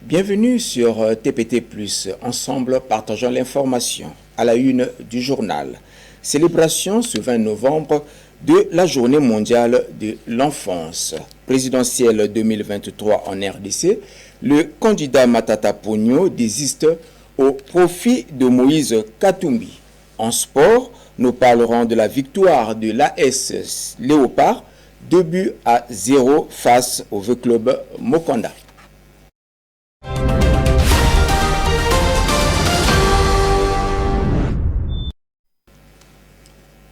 Bienvenue sur TPT+, ensemble partageant l'information à la une du journal. Célébration ce 20 novembre de la Journée mondiale de l'enfance. Présidentielle 2023 en RDC, le candidat Matata Ponyo désiste au profit de Moïse Katumbi. En sport, nous parlerons de la victoire de l'AS Léopard, 2-0 face au V-Club Mokanda.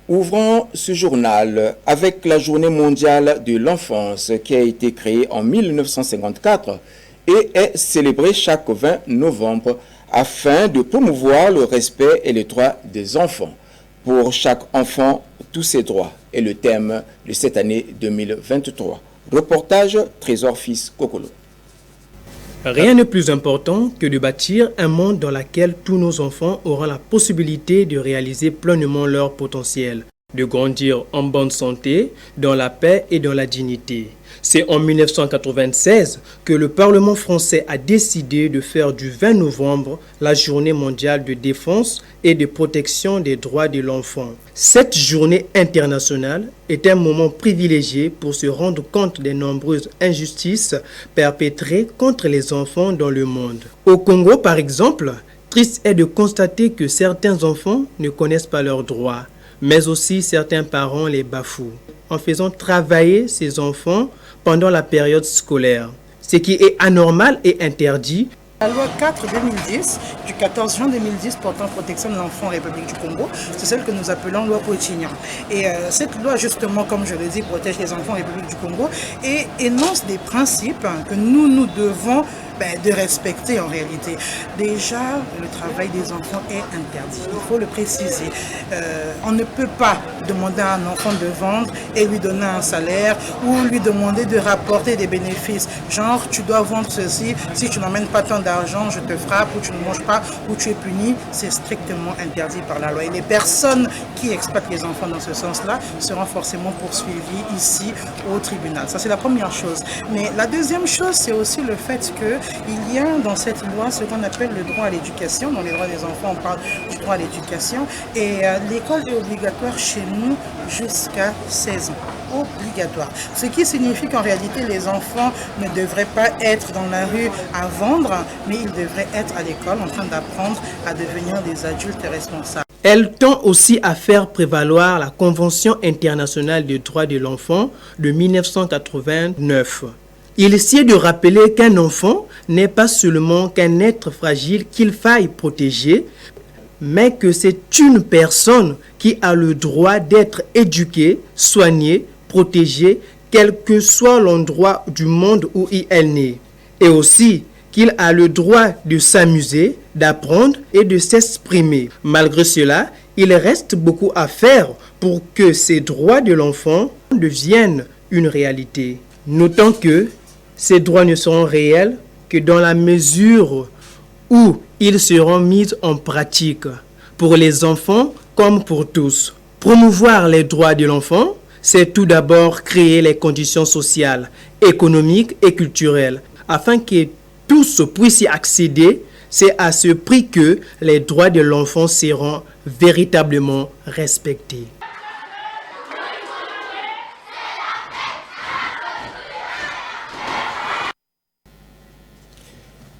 Ouvrons ce journal avec la Journée mondiale de l'enfance qui a été créée en 1954 et est célébrée chaque 20 novembre afin de promouvoir le respect et les droits des enfants. Pour chaque enfant, tous ses droits est le thème de cette année 2023. Reportage Trésor Fils Kokolo. Rien n'est plus important que de bâtir un monde dans lequel tous nos enfants auront la possibilité de réaliser pleinement leur potentiel, de grandir en bonne santé, dans la paix et dans la dignité. C'est en 1996 que le Parlement français a décidé de faire du 20 novembre la Journée mondiale de défense et de protection des droits de l'enfant. Cette journée internationale est un moment privilégié pour se rendre compte des nombreuses injustices perpétrées contre les enfants dans le monde. Au Congo, par exemple, triste est de constater que certains enfants ne connaissent pas leurs droits, mais aussi certains parents les bafouent, en faisant travailler ces enfants pendant la période scolaire, ce qui est anormal et interdit. La loi 4-2010 du 14 juin 2010 portant protection de l'enfant en République du Congo, c'est celle que nous appelons loi Potignan. Et cette loi, justement, comme je le dis, protège les enfants en République du Congo et énonce des principes que nous devons de respecter en réalité. Déjà, le travail des enfants est interdit. Il faut le préciser. On ne peut pas demander à un enfant de vendre et lui donner un salaire ou lui demander de rapporter des bénéfices. Genre, tu dois vendre ceci, si tu n'emmènes pas tant d'argent, je te frappe ou tu ne manges pas ou tu es puni. C'est strictement interdit par la loi. Et les personnes qui exploitent les enfants dans ce sens-là seront forcément poursuivies ici au tribunal. Ça, c'est la première chose. Mais la deuxième chose, c'est aussi le fait que il y a dans cette loi ce qu'on appelle le droit à l'éducation. Dans les droits des enfants, on parle du droit à l'éducation. Et l'école est obligatoire chez nous jusqu'à 16 ans. Obligatoire. Ce qui signifie qu'en réalité, les enfants ne devraient pas être dans la rue à vendre, mais ils devraient être à l'école en train d'apprendre à devenir des adultes responsables. Elle tend aussi à faire prévaloir la Convention internationale des droits de l'enfant de 1989. Il sied de rappeler qu'un enfant n'est pas seulement qu'un être fragile qu'il faille protéger, mais que c'est une personne qui a le droit d'être éduquée, soignée, protégée, quel que soit l'endroit du monde où il est né. Et aussi qu'il a le droit de s'amuser, d'apprendre et de s'exprimer. Malgré cela, il reste beaucoup à faire pour que ces droits de l'enfant deviennent une réalité. Notons que ces droits ne seront réels que dans la mesure où ils seront mis en pratique pour les enfants comme pour tous. Promouvoir les droits de l'enfant, c'est tout d'abord créer les conditions sociales, économiques et culturelles afin que tous puissent y accéder. C'est à ce prix que les droits de l'enfant seront véritablement respectés.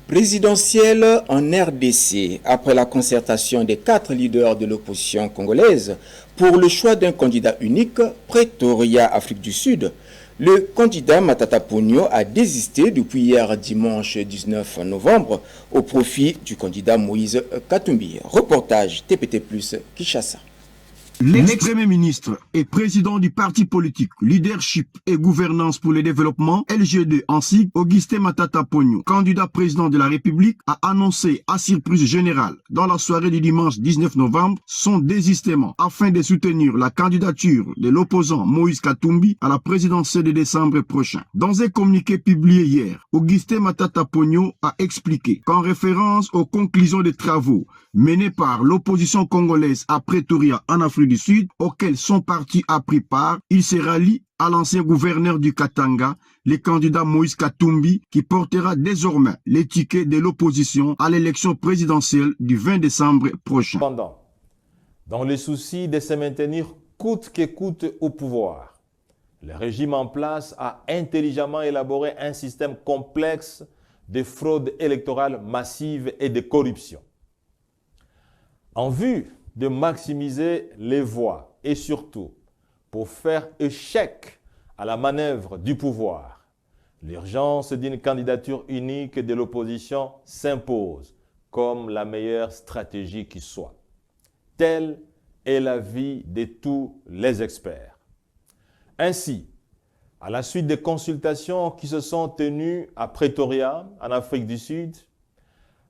Présidentielle en RDC, après la concertation des 4 leaders de l'opposition congolaise pour le choix d'un candidat unique, Pretoria, Afrique du Sud, le candidat Matata Ponyo a désisté depuis hier dimanche 19 novembre au profit du candidat Moïse Katumbi. Reportage TPT+, Kinshasa. L'ex-premier ministre et président du parti politique Leadership et Gouvernance pour le Développement, LG2 en sigle, Augustin Matata Ponyo, candidat président de la République, a annoncé à surprise générale dans la soirée du dimanche 19 novembre son désistement afin de soutenir la candidature de l'opposant Moïse Katumbi à la présidentielle de décembre prochain. Dans un communiqué publié hier, Augustin Matata Ponyo a expliqué qu'en référence aux conclusions des travaux menés par l'opposition congolaise à Pretoria en Afrique l'Afrique du Sud, auquel son parti a pris part, il se rallie à l'ancien gouverneur du Katanga, le candidat Moïse Katumbi, qui portera désormais les tickets de l'opposition à l'élection présidentielle du 20 décembre prochain. Cependant, dans le souci de se maintenir coûte que coûte au pouvoir, le régime en place a intelligemment élaboré un système complexe de fraude électorale massive et de corruption. En vue de maximiser les voix et surtout pour faire échec à la manœuvre du pouvoir, l'urgence d'une candidature unique de l'opposition s'impose comme la meilleure stratégie qui soit. Telle est l'avis de tous les experts. Ainsi, à la suite des consultations qui se sont tenues à Pretoria, en Afrique du Sud,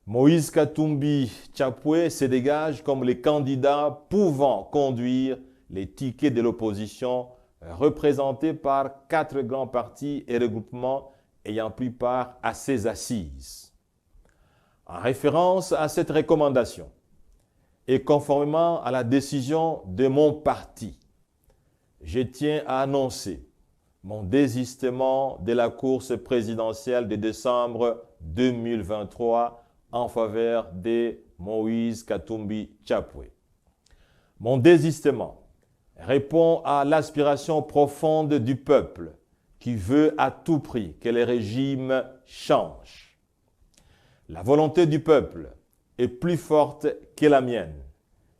Moïse Katumbi Chapwe se dégage comme le candidat pouvant conduire les tickets de l'opposition représentés par 4 grands partis et regroupements ayant pris part à ces assises. En référence à cette recommandation et conformément à la décision de mon parti, je tiens à annoncer mon désistement de la course présidentielle de décembre 2023 en faveur de Moïse Katumbi Chapwe. Mon désistement répond à l'aspiration profonde du peuple qui veut à tout prix que le régime change. La volonté du peuple est plus forte que la mienne.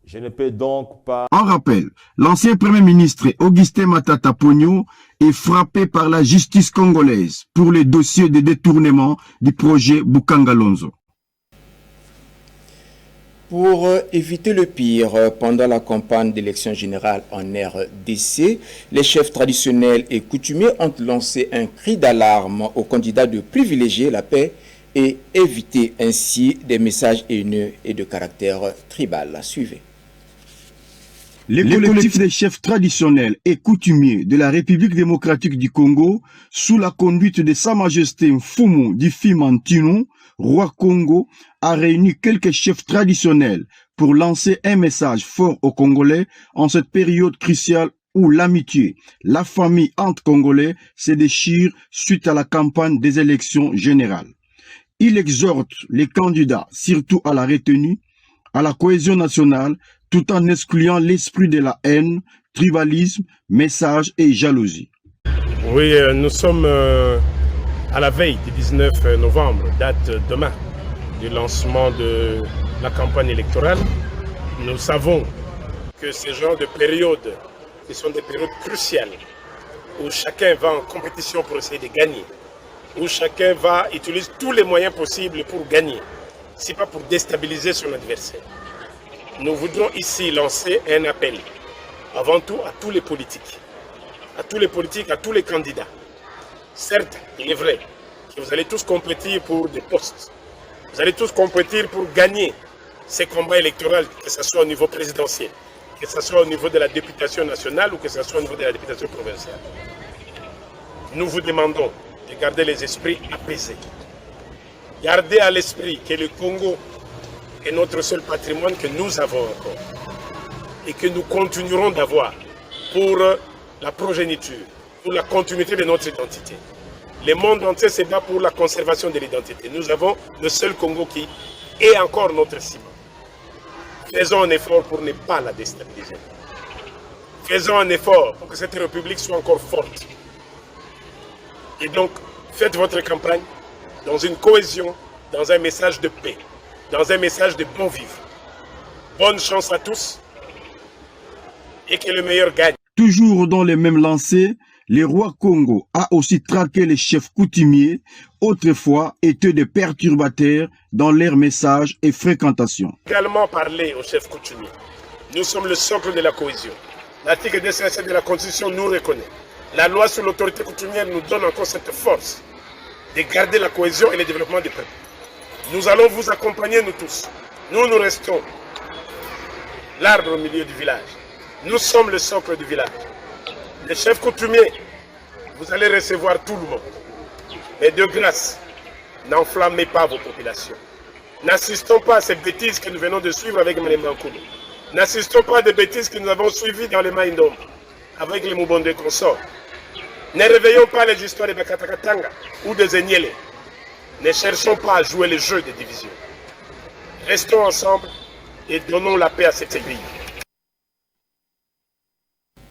Je ne peux donc pas... En rappel, l'ancien Premier ministre Augustin Matata Ponyo est frappé par la justice congolaise pour les dossiers de détournement du projet Bukangalonzo. Pour éviter le pire, pendant la campagne d'élection générale en RDC, les chefs traditionnels et coutumiers ont lancé un cri d'alarme aux candidats de privilégier la paix et éviter ainsi des messages haineux et de caractère tribal. Suivez. Les collectifs des chefs traditionnels et coutumiers de la République démocratique du Congo, sous la conduite de Sa Majesté Mfumu Difimantinu, roi Congo, a réuni quelques chefs traditionnels pour lancer un message fort aux Congolais en cette période cruciale où l'amitié, la famille entre Congolais se déchire suite à la campagne des élections générales. Il exhorte les candidats, surtout à la retenue, à la cohésion nationale, tout en excluant l'esprit de la haine, tribalisme, message et jalousie. Oui, nous sommes à la veille du 19 novembre, date demain, du lancement de la campagne électorale. Nous savons que ce genre de périodes, ce sont des périodes cruciales, où chacun va en compétition pour essayer de gagner, où chacun va utiliser tous les moyens possibles pour gagner, ce n'est pas pour déstabiliser son adversaire. Nous voudrons ici lancer un appel, avant tout à tous les politiques, à tous les candidats. Certes, il est vrai que vous allez tous compétir pour des postes, vous allez tous compétir pour gagner ces combats électoraux, que ce soit au niveau présidentiel, que ce soit au niveau de la députation nationale ou que ce soit au niveau de la députation provinciale. Nous vous demandons de garder les esprits apaisés. Gardez à l'esprit que le Congo est notre seul patrimoine que nous avons encore et que nous continuerons d'avoir pour la progéniture, pour la continuité de notre identité. Le monde entier se bat pour la conservation de l'identité. Nous avons le seul Congo qui est encore notre ciment. Faisons un effort pour ne pas la déstabiliser. Faisons un effort pour que cette République soit encore forte. Et donc, faites votre campagne dans une cohésion, dans un message de paix, dans un message de bon vivre. Bonne chance à tous et que le meilleur gagne. Toujours dans les mêmes lancers, le roi Congo a aussi traqué les chefs coutumiers, autrefois étaient des perturbateurs dans leurs messages et fréquentations. Également parler aux chefs coutumiers. Nous sommes le socle de la cohésion. L'article 207 de la Constitution nous reconnaît. La loi sur l'autorité coutumière nous donne encore cette force de garder la cohésion et le développement du peuple. Nous allons vous accompagner, nous tous. Nous restons l'arbre au milieu du village. Nous sommes le socle du village. Les chefs coutumiers, vous allez recevoir tout le monde. Mais de grâce, n'enflammez pas vos populations. N'assistons pas à ces bêtises que nous venons de suivre avec Mme Mankoulou. N'assistons pas à des bêtises que nous avons suivies dans les Maïndom, avec les Moubonde consorts. Ne réveillons pas les histoires de Bakatakatanga ou de Zenyele. Ne cherchons pas à jouer le jeu des divisions. Restons ensemble et donnons la paix à cette pays.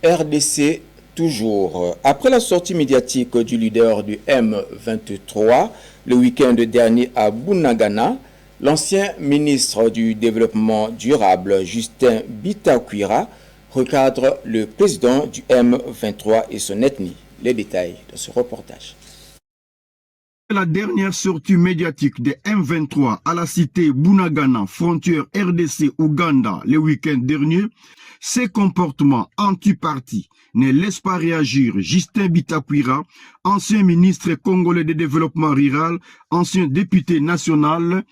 RDC toujours. Après la sortie médiatique du leader du M23 le week-end dernier à Bunagana, l'ancien ministre du Développement durable, Justin Bitakwira, recadre le président du M23 et son ethnie. Les détails de ce reportage. La dernière sortie médiatique des M23 à la cité Bunagana, frontière RDC-Ouganda, le week-end dernier, ces comportements anti-partis ne laissent pas réagir Justin Bitakwira, ancien ministre congolais de développement rural, ancien député national,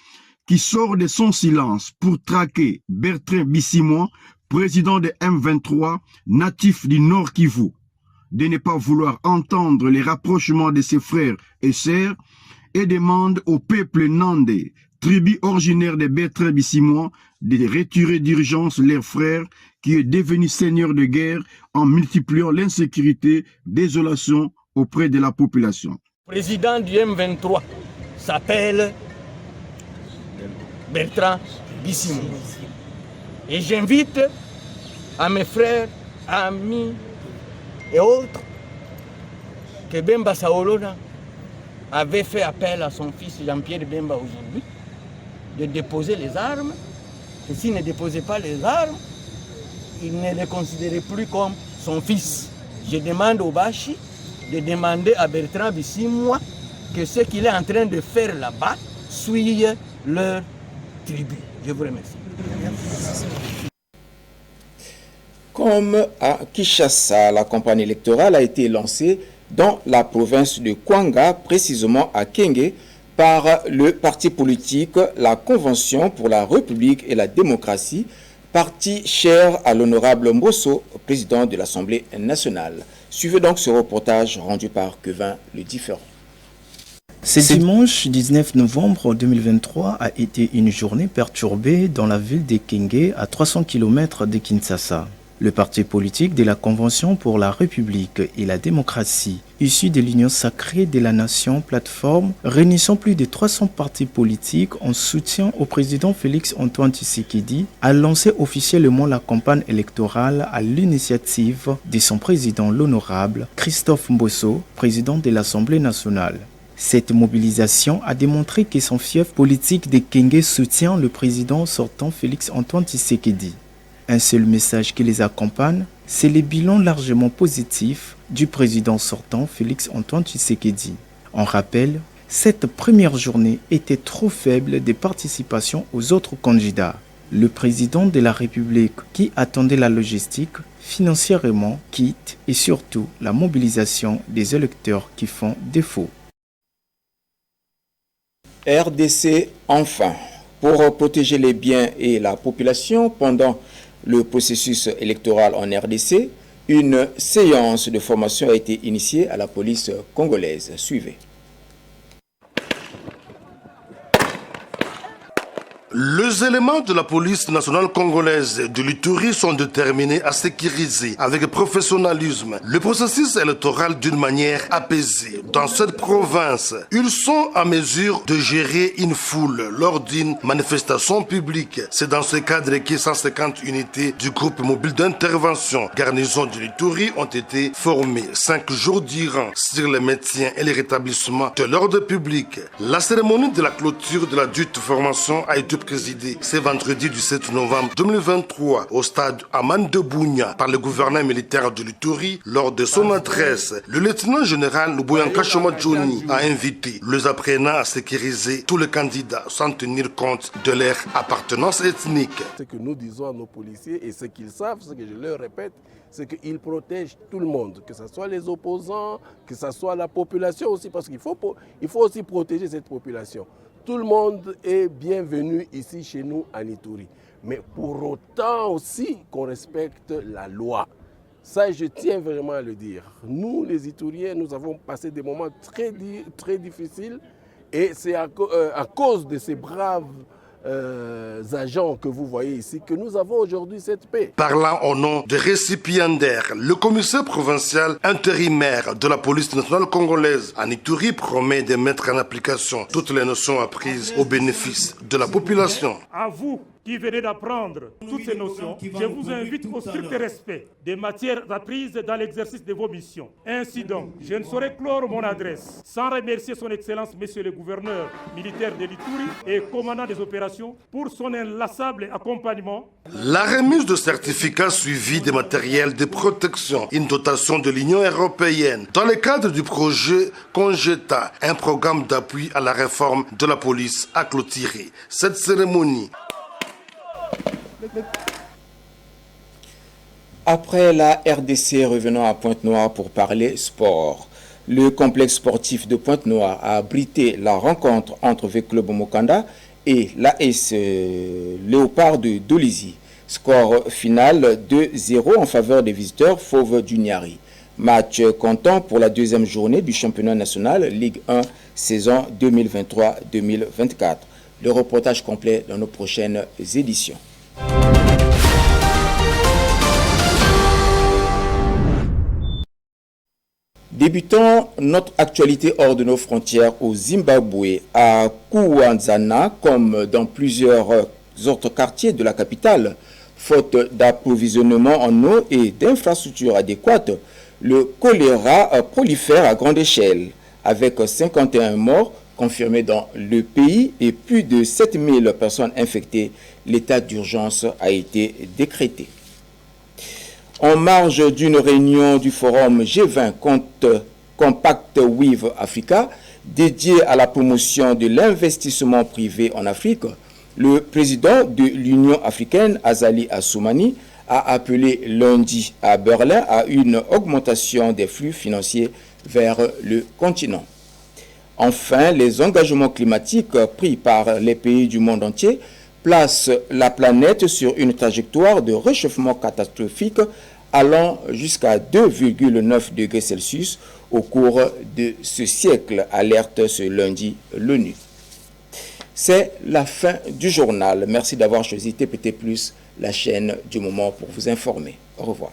qui sort de son silence pour traquer Bertrand Bisimwa, président de M23, natif du Nord Kivu, de ne pas vouloir entendre les rapprochements de ses frères et sœurs et demande au peuple nandais, tribu originaire de Bertrand Bisimwa, de retirer d'urgence leurs frères qui est devenu seigneur de guerre en multipliant l'insécurité, désolation auprès de la population. Le président du M23 s'appelle Bertrand Bisimwa. Et j'invite à mes frères, amis et autres que Bemba Saolona avait fait appel à son fils Jean-Pierre Bemba aujourd'hui de déposer les armes, et s'il ne déposait pas les armes, il ne les considérait plus comme son fils. Je demande au Bashi de demander à Bertrand Bisimwa que ce qu'il est en train de faire là-bas suive leur tribu. Je vous remercie. Comme à Kinshasa, la campagne électorale a été lancée dans la province de Kwanga, précisément à Kenge, par le parti politique La Convention pour la République et la démocratie, parti cher à l'honorable Mbosso, président de l'Assemblée nationale. Suivez donc ce reportage rendu par Kevin le Différent. Ce dimanche 19 novembre 2023 a été une journée perturbée dans la ville de Kenge, à 300 km de Kinshasa. Le parti politique de la Convention pour la République et la démocratie, issu de l'Union sacrée de la nation plateforme, réunissant plus de 300 partis politiques en soutien au président Félix-Antoine Tshisekedi, a lancé officiellement la campagne électorale à l'initiative de son président l'honorable Christophe Mbosso, président de l'Assemblée nationale. Cette mobilisation a démontré que son fief politique de Kenge soutient le président sortant Félix-Antoine Tshisekedi. Un seul message qui les accompagne, c'est le bilan largement positif du président sortant Félix-Antoine Tshisekedi. On rappelle, cette première journée était trop faible de participation aux autres candidats. Le président de la République, qui attendait la logistique, financièrement, quitte et surtout la mobilisation des électeurs qui font défaut. RDC enfin. Pour protéger les biens et la population pendant le processus électoral en RDC, une séance de formation a été initiée à la police congolaise. Suivez. Les éléments de la police nationale congolaise de l'Ituri sont déterminés à sécuriser avec professionnalisme le processus électoral d'une manière apaisée. Dans cette province, ils sont à mesure de gérer une foule lors d'une manifestation publique. C'est dans ce cadre que 150 unités du groupe mobile d'intervention garnison de l'Ituri ont été formées 5 jours durant sur le maintien et le rétablissement de l'ordre public. La cérémonie de la clôture de la dite formation a été présidé ce vendredi du 7 novembre 2023 au stade Aman de Bounia par le gouverneur militaire de l'Ituri. Lors de son adresse, le lieutenant général Luboyanka Choma Johnny a invité les apprenants à sécuriser tous les candidats sans tenir compte de leur appartenance ethnique. Ce que nous disons à nos policiers et ce qu'ils savent, ce que je leur répète, c'est qu'ils protègent tout le monde, que ce soit les opposants, que ce soit la population aussi, parce qu'il faut aussi protéger cette population. Tout le monde est bienvenu ici chez nous à Ituri. Mais pour autant aussi qu'on respecte la loi. Ça, je tiens vraiment à le dire. Nous, les Ituriens, nous avons passé des moments très difficiles et c'est à cause de ces braves agents que vous voyez ici que nous avons aujourd'hui cette paix. Parlant au nom des récipiendaires, le commissaire provincial intérimaire de la police nationale congolaise à Ituri promet de mettre en application toutes les notions apprises au bénéfice de la population. À vous qui venez d'apprendre toutes ces notions, je vous invite au strict respect des matières apprises dans l'exercice de vos missions. Ainsi donc, je ne saurais clore mon adresse sans remercier son Excellence, Monsieur le gouverneur militaire de l'Ituri et commandant des opérations pour son inlassable accompagnement. La remise de certificats suivis des matériels de protection, une dotation de l'Union européenne dans le cadre du projet Congeta, un programme d'appui à la réforme de la police a clôturé cette cérémonie. Après la RDC, revenons à Pointe-Noire pour parler sport. Le complexe sportif de Pointe-Noire a abrité la rencontre entre V-Club Mokanda et l'AS Léopard de Dolisie. Score final 2-0 en faveur des visiteurs Fauves du Niari. Match comptant pour la deuxième journée du championnat national Ligue 1 saison 2023-2024. Le reportage complet dans nos prochaines éditions. Débutons notre actualité hors de nos frontières au Zimbabwe, à Kuanzana, comme dans plusieurs autres quartiers de la capitale. Faute d'approvisionnement en eau et d'infrastructures adéquates, le choléra prolifère à grande échelle, avec 51 morts confirmés dans le pays et plus de 7000 personnes infectées. L'état d'urgence a été décrété. En marge d'une réunion du forum G20 Compact with Africa, dédié à la promotion de l'investissement privé en Afrique, le président de l'Union africaine, Azali Assoumani, a appelé lundi à Berlin à une augmentation des flux financiers vers le continent. Enfin, les engagements climatiques pris par les pays du monde entier placent la planète sur une trajectoire de réchauffement catastrophique allant jusqu'à 2,9 degrés Celsius au cours de ce siècle, alerte ce lundi l'ONU. C'est la fin du journal. Merci d'avoir choisi TPT+, la chaîne du moment pour vous informer. Au revoir.